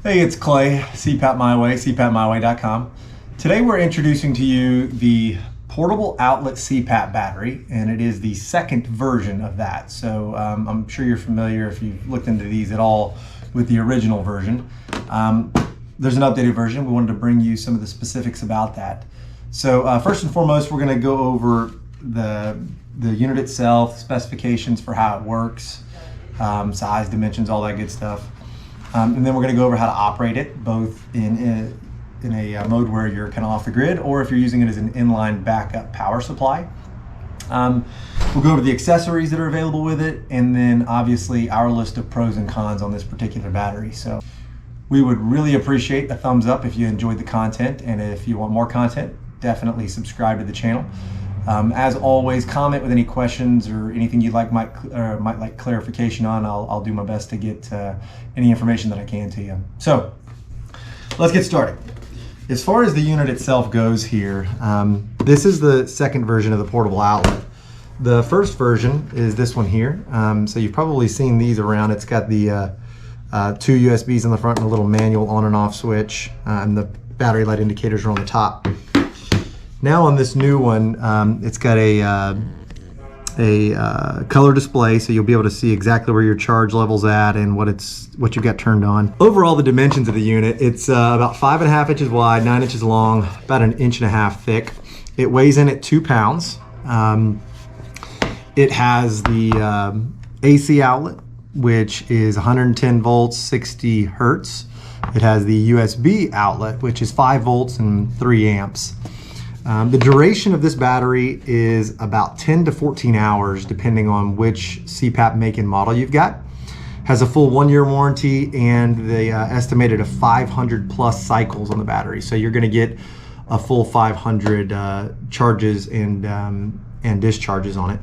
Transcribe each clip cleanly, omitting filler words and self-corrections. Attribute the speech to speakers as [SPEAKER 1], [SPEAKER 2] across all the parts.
[SPEAKER 1] Hey, it's Clay, CPAP My Way, CPAPMyWay.com. Today we're introducing to you the Portable Outlet CPAP Battery, and it is the second version of that. So I'm sure you're familiar, if you've looked into these at all, with the original version. There's an updated version. We wanted to bring you some of the specifics about that. So first and foremost, we're going to go over the unit itself, specifications for how it works, size, dimensions, all that good stuff. And then we're going to go over how to operate it, both in a mode where you're kind of off the grid, or if you're using it as an inline backup power supply. We'll go over the accessories that are available with it, and then obviously our list of pros and cons on this particular battery. So we would really appreciate a thumbs up if you enjoyed the content, and if you want more content, definitely subscribe to the channel. As always, comment with any questions or anything you'd like might like clarification on. I'll do my best to get any information that I can to you. So let's get started. As far as the unit itself goes here, this is the second version of the portable outlet. The first version is this one here. So you've probably seen these around. It's got the two USBs in the front and a little manual on and off switch, and the battery light indicators are on the top. Now on this new one, it's got a color display, so you'll be able to see exactly where your charge level's at and what you've got turned on. Overall, the dimensions of the unit, it's about 5.5 inches wide, 9 inches long, about 1.5 inches thick. It weighs in at 2 pounds. It has the AC outlet, which is 110 volts, 60 hertz. It has the USB outlet, which is 5 volts and 3 amps. The duration of this battery is about 10 to 14 hours, depending on which CPAP make and model you've got. Has a full 1-year warranty, and they estimated a 500 plus cycles on the battery. So you're going to get a full 500 charges and discharges on it.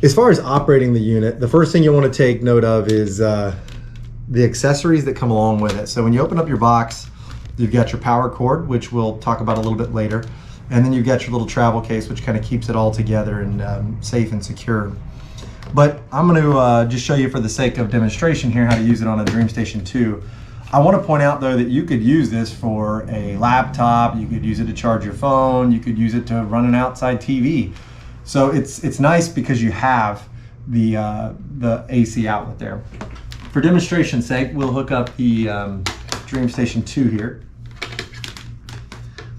[SPEAKER 1] As far as operating the unit, the first thing you want to take note of is the accessories that come along with it. So when you open up your box, you've got your power cord, which we'll talk about a little bit later. And then you've got your little travel case, which kind of keeps it all together and safe and secure. But I'm going to just show you, for the sake of demonstration here, how to use it on a DreamStation 2. I want to point out, though, that you could use this for a laptop. You could use it to charge your phone. You could use it to run an outside TV. So it's nice because you have the AC outlet there. For demonstration's sake, we'll hook up the DreamStation 2 here.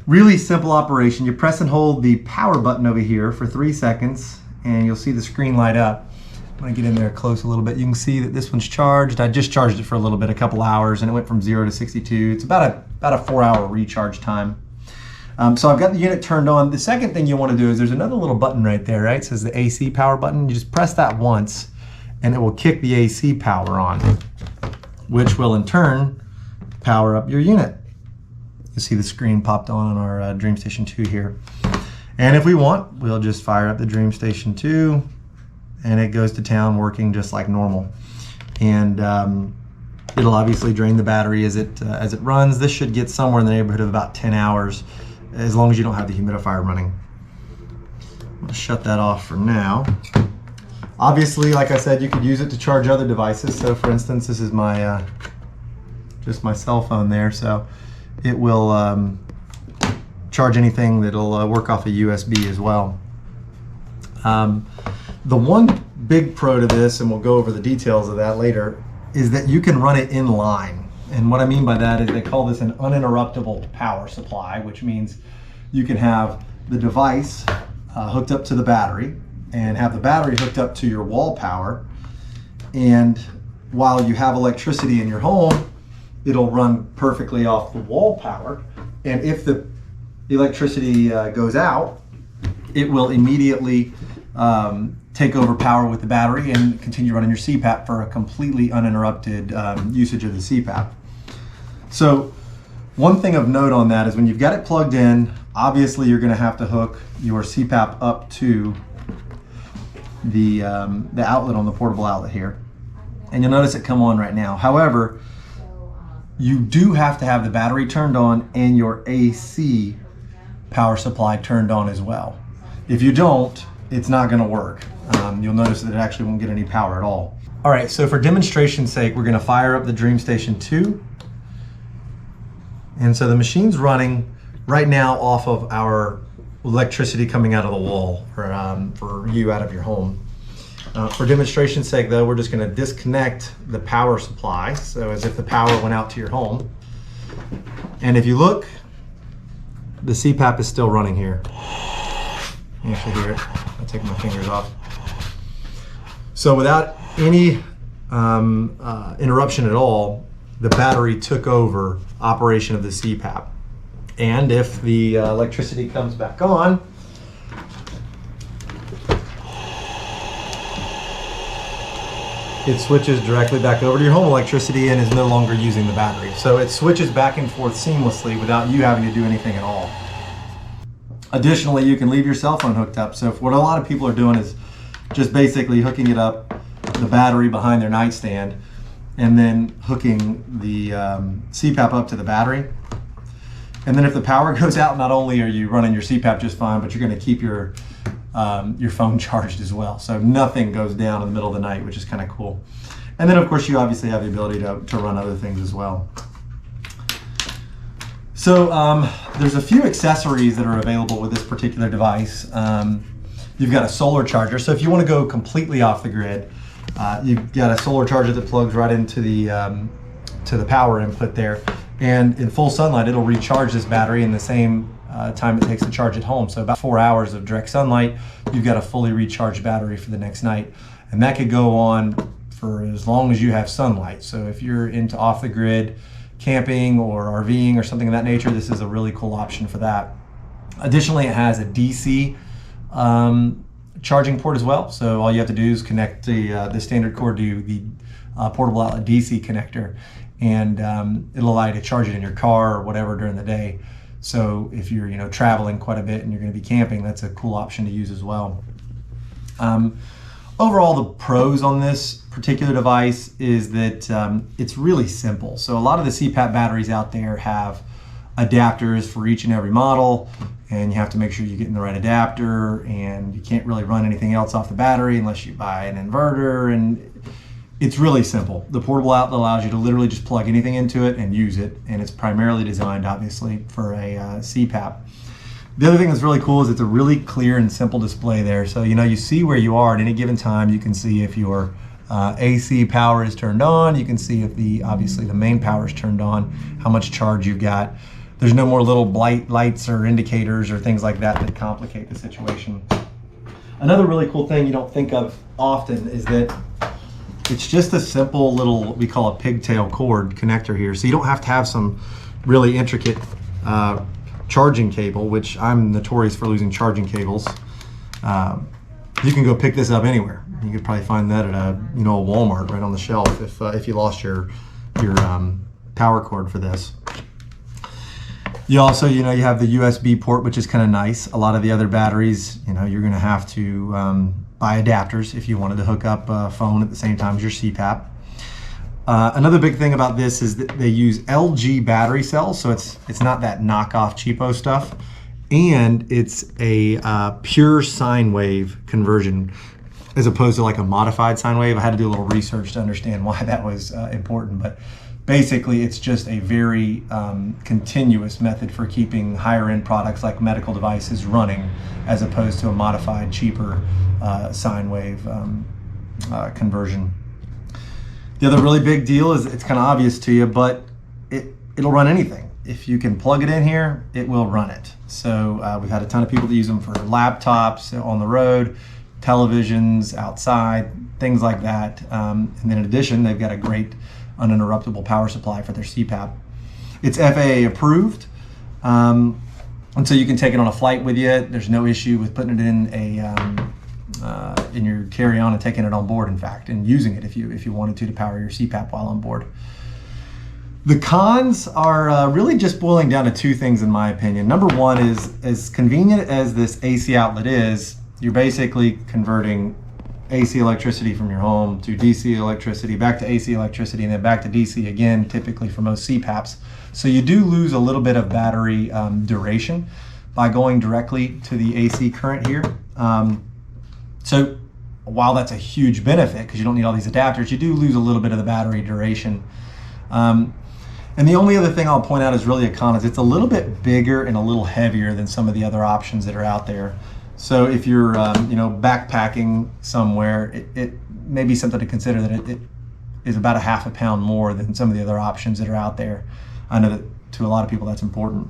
[SPEAKER 1] Really simple operation. You press and hold the power button over here for 3 seconds, and you'll see the screen light up. I'm going to get in there close a little bit. You can see that this one's charged. I just charged it for a little bit, a couple hours, and it went from 0 to 62. It's about a 4-hour recharge time. So I've got the unit turned on. The second thing you want to do is there's another little button right there, right? It says the AC power button. You just press that once, and it will kick the AC power on, which will in turn power up your unit. You see the screen popped on our DreamStation 2 here. And if we want, we'll just fire up the DreamStation 2, and it goes to town working just like normal. And it'll obviously drain the battery as it runs. This should get somewhere in the neighborhood of about 10 hours, as long as you don't have the humidifier running. I'll shut that off for now. Obviously, like I said, you could use it to charge other devices. So for instance, this is my just my cell phone there, so it will charge anything that'll work off a USB as well. The one big pro to this, and we'll go over the details of that later, is that you can run it in line. And what I mean by that is they call this an uninterruptible power supply, which means you can have the device hooked up to the battery and have the battery hooked up to your wall power. And while you have electricity in your home, it'll run perfectly off the wall power. And if the electricity goes out, it will immediately take over power with the battery and continue running your CPAP for a completely uninterrupted usage of the CPAP. So one thing of note on that is when you've got it plugged in, obviously you're going to have to hook your CPAP up to the outlet on the portable outlet here. And you'll notice it come on right now. However, you do have to have the battery turned on and your AC power supply turned on as well. If you don't, it's not going to work. You'll notice that it actually won't get any power at all. All right, so for demonstration's sake, we're gonna fire up the DreamStation 2. And so the machine's running right now off of our electricity coming out of the wall for you out of your home. For demonstration's sake though, we're just gonna disconnect the power supply, so as if the power went out to your home. And if you look, the CPAP is still running here. You actually hear it. I'll take my fingers off. So without any interruption at all, the battery took over operation of the CPAP. And if the electricity comes back on, it switches directly back over to your home electricity and is no longer using the battery. So it switches back and forth seamlessly without you having to do anything at all. Additionally, you can leave your cell phone hooked up. So what a lot of people are doing is just basically hooking it up, the battery behind their nightstand, and then hooking the CPAP up to the battery. And then if the power goes out, not only are you running your CPAP just fine, but you're gonna keep your phone charged as well. So nothing goes down in the middle of the night, which is kind of cool. And then of course you obviously have the ability to run other things as well. So there's a few accessories that are available with this particular device. You've got a solar charger. So if you want to go completely off the grid, you've got a solar charger that plugs right into the power input there. And in full sunlight, it'll recharge this battery in the same time it takes to charge at home. So about 4 hours of direct sunlight, you've got a fully recharged battery for the next night. And that could go on for as long as you have sunlight. So if you're into off the grid camping or RVing or something of that nature, this is a really cool option for that. Additionally, it has a DC charging port as well. So all you have to do is connect the standard cord to the Portable Outlet DC connector, and it'll allow you to charge it in your car or whatever during the day. So if you're traveling quite a bit and you're going to be camping, that's a cool option to use as well. Overall, the pros on this particular device is that it's really simple. So a lot of the CPAP batteries out there have adapters for each and every model, and you have to make sure you're getting the right adapter, and you can't really run anything else off the battery unless you buy an inverter, and it's really simple. The portable outlet allows you to literally just plug anything into it and use it, and it's primarily designed obviously for a CPAP. The other thing that's really cool is it's a really clear and simple display there. So you see where you are at any given time. You can see if your AC power is turned on. You can see if obviously the main power is turned on, how much charge you've got. There's no more little blight lights or indicators or things like that that complicate the situation. Another really cool thing you don't think of often is that it's just a simple little, what we call a pigtail cord connector here. So you don't have to have some really intricate charging cable, which I'm notorious for losing charging cables. You can go pick this up anywhere. You could probably find that at a Walmart right on the shelf if you lost your power cord for this. You also, you have the USB port, which is kind of nice. A lot of the other batteries, you're going to have to buy adapters if you wanted to hook up a phone at the same time as your CPAP. Another big thing about this is that they use LG battery cells, so it's not that knockoff cheapo stuff, and it's a pure sine wave conversion as opposed to like a modified sine wave. I had to do a little research to understand why that was important, but basically it's just a very continuous method for keeping higher end products like medical devices running, as opposed to a modified, cheaper sine wave conversion. The other really big deal is it's kind of obvious to you, but it'll run anything. If you can plug it in here, it will run it. So we've had a ton of people that use them for laptops on the road, televisions, outside, things like that. And then in addition, they've got a great uninterruptible power supply for their CPAP. It's FAA approved, and so you can take it on a flight with you. There's no issue with putting it in your carry-on and taking it on board, in fact, and using it if you wanted to power your CPAP while on board. The cons are really just boiling down to two things in my opinion. Number one is, as convenient as this AC outlet is, you're basically converting AC electricity from your home to DC electricity, back to AC electricity, and then back to DC again, typically for most CPAPs. So you do lose a little bit of battery duration by going directly to the AC current here. So while that's a huge benefit because you don't need all these adapters, you do lose a little bit of the battery duration. And the only other thing I'll point out is really a con is it's a little bit bigger and a little heavier than some of the other options that are out there. So if you're backpacking somewhere, it may be something to consider that it is about a half a pound more than some of the other options that are out there. I know that to a lot of people that's important.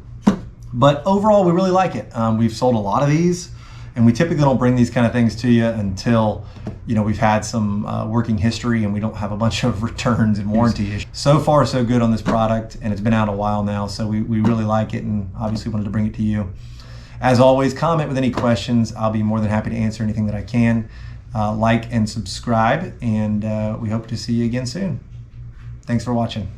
[SPEAKER 1] But overall, we really like it. We've sold a lot of these, and we typically don't bring these kind of things to you until we've had some working history and we don't have a bunch of returns and warranty issues. So far, so good on this product, and it's been out a while now, so we really like it and obviously wanted to bring it to you. As always, comment with any questions. I'll be more than happy to answer anything that I can. Like and subscribe, and we hope to see you again soon. Thanks for watching.